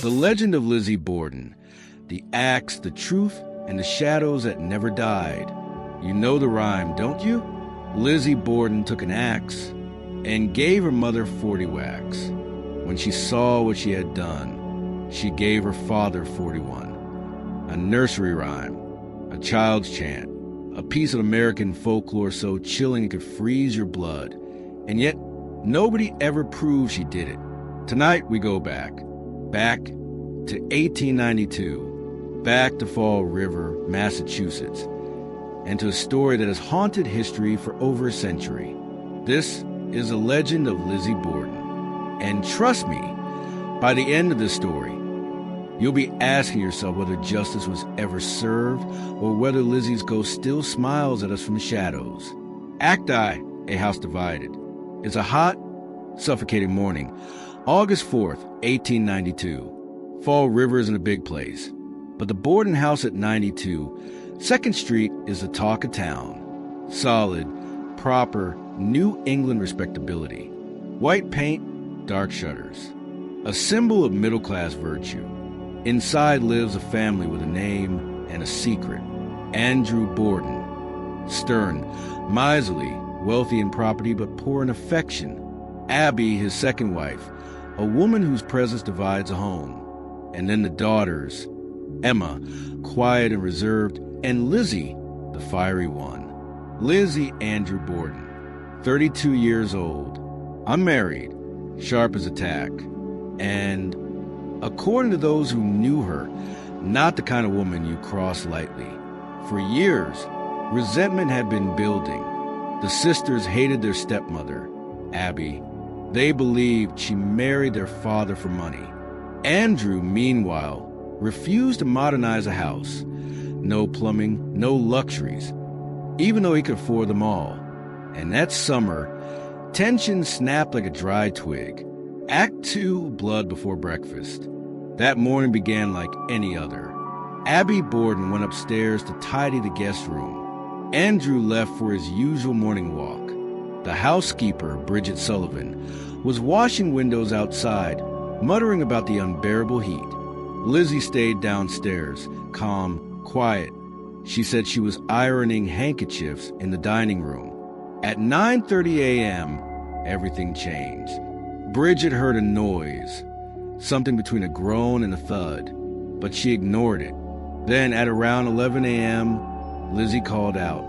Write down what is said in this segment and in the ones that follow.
The Legend of Lizzie Borden, the axe, the truth, and the shadows that never died. You know the rhyme, don't you? Lizzie Borden took an axe and gave her mother 40 whacks. When she saw what she had done, she gave her father 41. A nursery rhyme, a child's chant, a piece of American folklore so chilling it could freeze your blood. And yet, nobody ever proved she did it. Tonight we go back to 1892, back to Fall River, Massachusetts, and to a story that has haunted history for over a century. This is The Legend of Lizzie Borden. And trust me, by the end of this story, you'll be asking yourself whether justice was ever served or whether Lizzie's ghost still smiles at us from the shadows. Act I, A House Divided. It's a hot, suffocating morning, August 4th, 1892. Fall River isn't a big place, but the Borden house at 92 2nd Street is the talk of town. Solid, proper, New England respectability. White paint, dark shutters. A symbol of middle-class virtue. Inside lives a family with a name and a secret. Andrew Borden. Stern, miserly, wealthy in property but poor in affection. Abby, his second wife, a woman whose presence divides a home. And then the daughters, Emma, quiet and reserved, and Lizzie, the fiery one. Lizzie Andrew Borden, 32 years old, unmarried, sharp as a tack, and, according to those who knew her, not the kind of woman you cross lightly. For years, resentment had been building. The sisters hated their stepmother, Abby. They believed she married their father for money. Andrew, meanwhile, refused to modernize a house. No plumbing, no luxuries, even though he could afford them all. And that summer, tension snapped like a dry twig. Act 2, Blood Before Breakfast. That morning began like any other. Abby Borden went upstairs to tidy the guest room. Andrew left for his usual morning walk. The housekeeper, Bridget Sullivan, was washing windows outside, muttering about the unbearable heat. Lizzie stayed downstairs, calm, quiet. She said she was ironing handkerchiefs in the dining room. At 9:30 a.m., everything changed. Bridget heard a noise, something between a groan and a thud, but she ignored it. Then at around 11 a.m., Lizzie called out,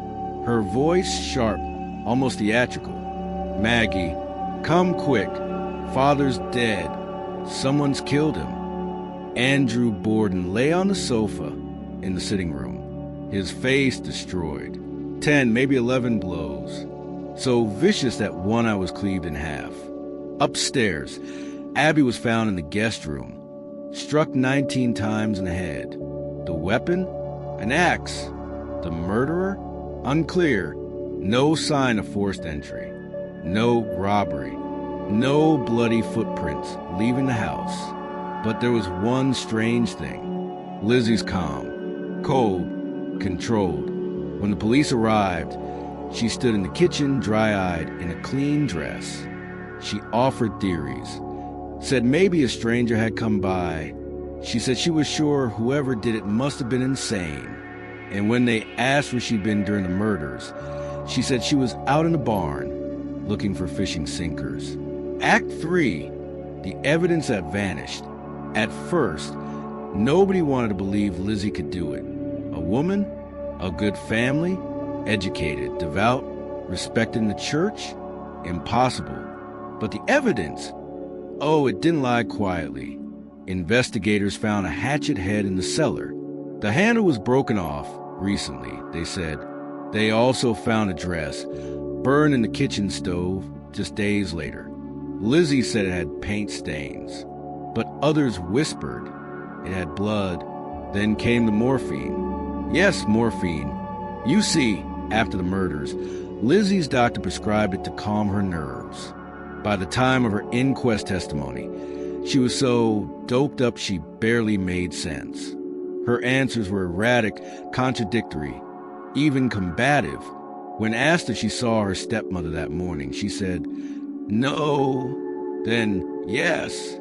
her voice sharp, almost theatrical. "Maggie, come quick. Father's dead. Someone's killed him." Andrew Borden lay on the sofa in the sitting room, his face destroyed. 10, maybe 11 blows, so vicious that one eye was cleaved in half. Upstairs, Abby was found in the guest room, struck 19 times in the head. The weapon? An axe. The murderer? Unclear. No sign of forced entry. No robbery. No bloody footprints leaving the house. But there was one strange thing. Lizzie's calm, cold, controlled. When the police arrived, she stood in the kitchen, dry-eyed, in a clean dress. She offered theories, said maybe a stranger had come by. She said she was sure whoever did it must have been insane. And when they asked where she'd been during the murders, she said she was out in the barn, looking for fishing sinkers. Act 3, the evidence that vanished. At first, nobody wanted to believe Lizzie could do it. A woman, a good family, educated, devout, respected in the church? Impossible. But the evidence? Oh, it didn't lie quietly. Investigators found a hatchet head in the cellar. The handle was broken off recently, they said. They also found a dress burned in the kitchen stove just days later. Lizzie said it had paint stains, but others whispered it had blood. Then came the morphine. Yes, morphine. You see, after the murders, Lizzie's doctor prescribed it to calm her nerves. By the time of her inquest testimony, she was so doped up she barely made sense. Her answers were erratic, contradictory, even combative. When asked if she saw her stepmother that morning, she said, "No," then "yes,"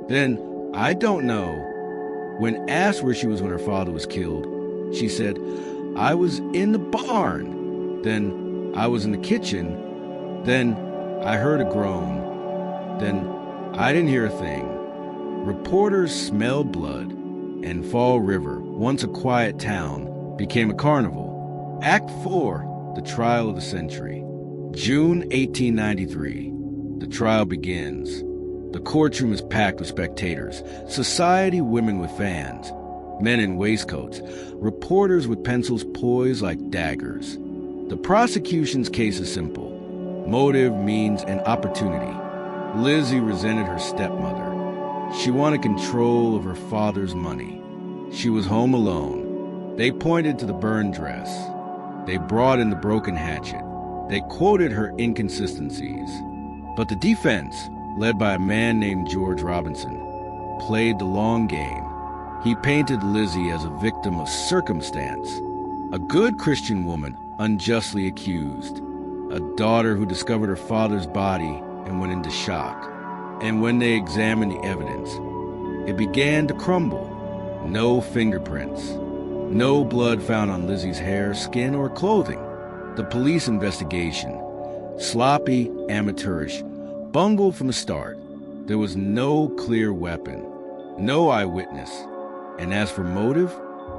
then "I don't know." When asked where she was when her father was killed, she said, "I was in the barn. Then I was in the kitchen. Then I heard a groan. Then I didn't hear a thing." Reporters smelled blood, and Fall River, once a quiet town, became a carnival. Act 4, the trial of the century. June 1893. The trial begins. The courtroom is packed with spectators, society women with fans, men in waistcoats, reporters with pencils poised like daggers. The prosecution's case is simple. Motive, means, and opportunity. Lizzie resented her stepmother. She wanted control of her father's money. She was home alone. They pointed to the burned dress. They brought in the broken hatchet. They quoted her inconsistencies. But the defense, led by a man named George Robinson, played the long game. He painted Lizzie as a victim of circumstance, a good Christian woman unjustly accused, a daughter who discovered her father's body and went into shock. And when they examined the evidence, it began to crumble. No fingerprints, no blood found on Lizzie's hair, skin, or clothing. The police investigation, sloppy, amateurish, bungled from the start. There was no clear weapon, no eyewitness. And as for motive,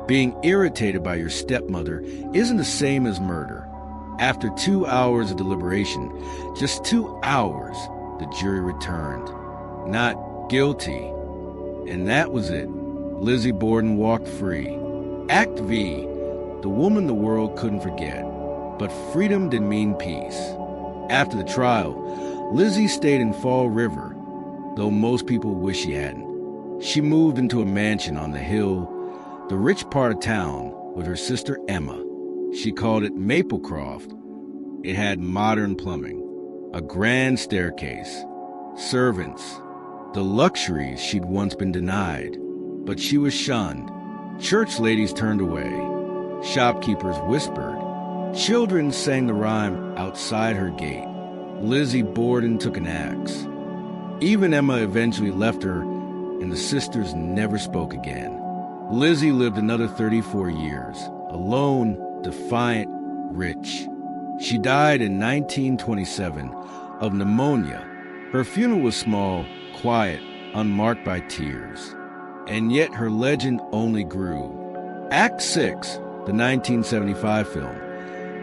being irritated by your stepmother isn't the same as murder. After 2 hours of deliberation, just 2 hours, the jury returned. Not guilty. And that was it. Lizzie Borden walked free. Act V, the woman the world couldn't forget. But freedom didn't mean peace. After the trial, Lizzie stayed in Fall River, though most people wish she hadn't. She moved into a mansion on the hill, the rich part of town, with her sister Emma. She called it Maplecroft. It had modern plumbing, a grand staircase, servants, the luxuries she'd once been denied. But she was shunned. Church ladies turned away. Shopkeepers whispered. Children sang the rhyme outside her gate. Lizzie Borden took an axe. Even Emma eventually left her, and the sisters never spoke again. Lizzie lived another 34 years, alone, defiant, rich. She died in 1927 of pneumonia. Her funeral was small, quiet, unmarked by tears. And yet her legend only grew. Act 6, the 1975 film,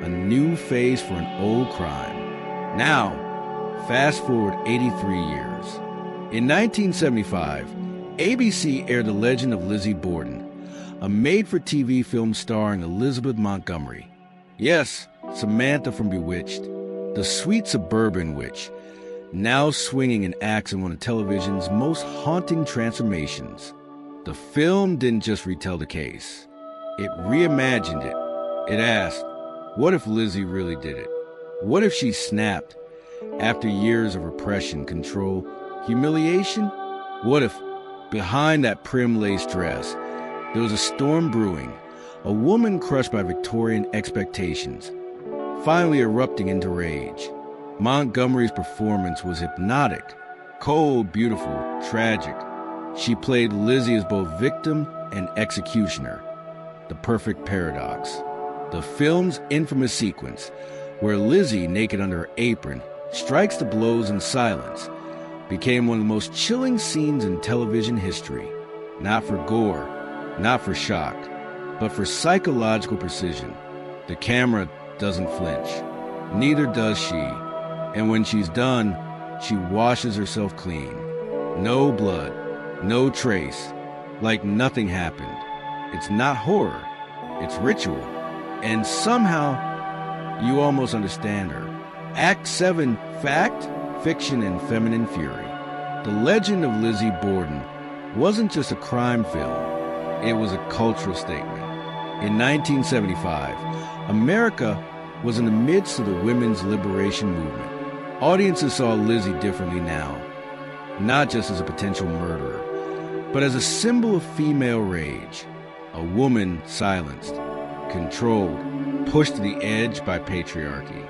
a new face for an old crime. Now, fast forward 83 years. In 1975, ABC aired The Legend of Lizzie Borden, a made-for-TV film starring Elizabeth Montgomery. Yes, Samantha from Bewitched, the sweet suburban witch, now swinging an axe in one of television's most haunting transformations. The film didn't just retell the case. It reimagined it. It asked, what if Lizzie really did it? What if she snapped after years of repression, control, humiliation? What if, behind that prim lace dress, there was a storm brewing, a woman crushed by Victorian expectations, finally erupting into rage? Montgomery's performance was hypnotic, cold, beautiful, tragic. She played Lizzie as both victim and executioner, the perfect paradox. The film's infamous sequence, where Lizzie, naked under her apron, strikes the blows in silence, became one of the most chilling scenes in television history. Not for gore, not for shock, but for psychological precision. The camera doesn't flinch. Neither does she. And when she's done, she washes herself clean. No blood, no trace, like nothing happened. It's not horror, it's ritual. And somehow, you almost understand her. Act 7, fact, fiction, and feminine fury. The Legend of Lizzie Borden wasn't just a crime film, it was a cultural statement. In 1975, America was in the midst of the women's liberation movement. Audiences saw Lizzie differently now, not just as a potential murderer, but as a symbol of female rage, a woman silenced, controlled, pushed to the edge by patriarchy.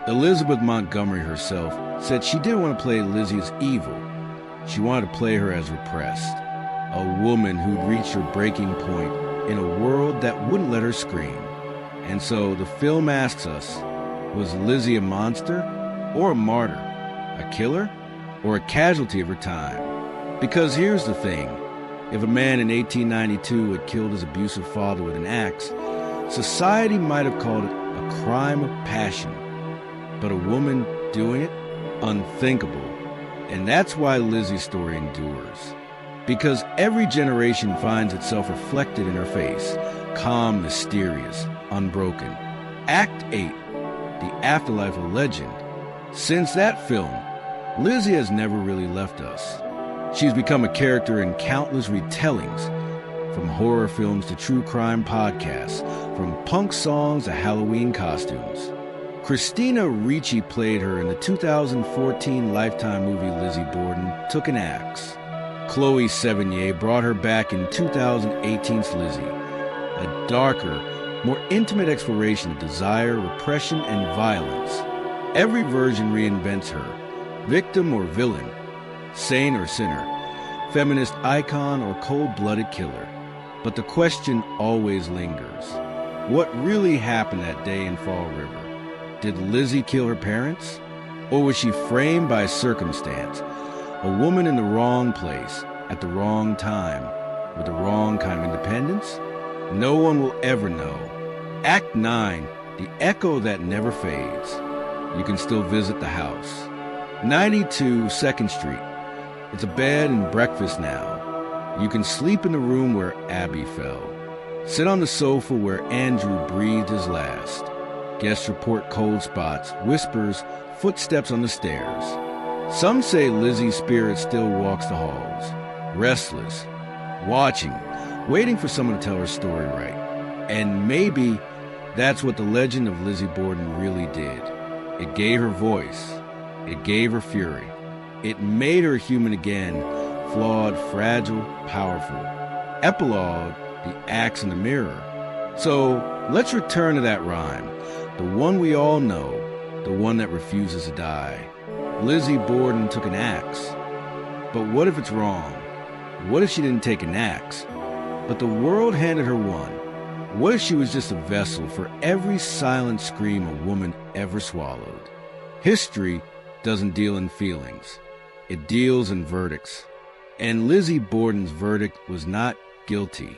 Elizabeth Montgomery herself said she didn't want to play Lizzie as evil. She wanted to play her as repressed. A woman who'd reached her breaking point in a world that wouldn't let her scream. And so the film asks us, was Lizzie a monster or a martyr? A killer or a casualty of her time? Because here's the thing. If a man in 1892 had killed his abusive father with an axe, society might have called it a crime of passion. But a woman doing it? Unthinkable. And that's why Lizzie's story endures. Because every generation finds itself reflected in her face, calm, mysterious, unbroken. Act 8, The Afterlife of Legend. Since that film, Lizzie has never really left us. She's become a character in countless retellings, from horror films to true crime podcasts, from punk songs to Halloween costumes. Christina Ricci played her in the 2014 Lifetime movie Lizzie Borden Took an Axe. Chloe Sevigny brought her back in 2018's Lizzie, a darker, more intimate exploration of desire, repression, and violence. Every version reinvents her, victim or villain, saint or sinner, feminist icon or cold-blooded killer. But the question always lingers. What really happened that day in Fall River? Did Lizzie kill her parents? Or was she framed by circumstance? A woman in the wrong place, at the wrong time, with the wrong kind of independence? No one will ever know. Act 9, The Echo That Never Fades. You can still visit the house. 92 2nd Street. It's a bed and breakfast now. You can sleep in the room where Abby fell. Sit on the sofa where Andrew breathed his last. Guests report cold spots, whispers, footsteps on the stairs. Some say Lizzie's spirit still walks the halls, restless, watching, waiting for someone to tell her story right. And maybe that's what the legend of Lizzie Borden really did. It gave her voice. It gave her fury. It made her human again, flawed, fragile, powerful. Epilogue, The Axe in the Mirror. So let's return to that rhyme, the one we all know, the one that refuses to die. Lizzie Borden took an axe. But what if it's wrong? What if she didn't take an axe, but the world handed her one? What if she was just a vessel for every silent scream a woman ever swallowed? History doesn't deal in feelings. It deals in verdicts. And Lizzie Borden's verdict was not guilty.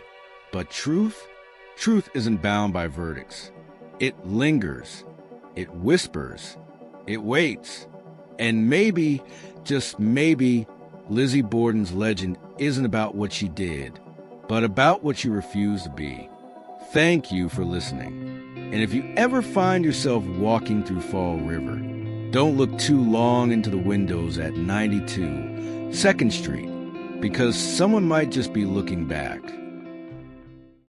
But truth? Truth isn't bound by verdicts. It lingers. It whispers. It waits. And maybe, just maybe, Lizzie Borden's legend isn't about what she did, but about what she refused to be. Thank you for listening. And if you ever find yourself walking through Fall River, don't look too long into the windows at 92 2nd Street, because someone might just be looking back.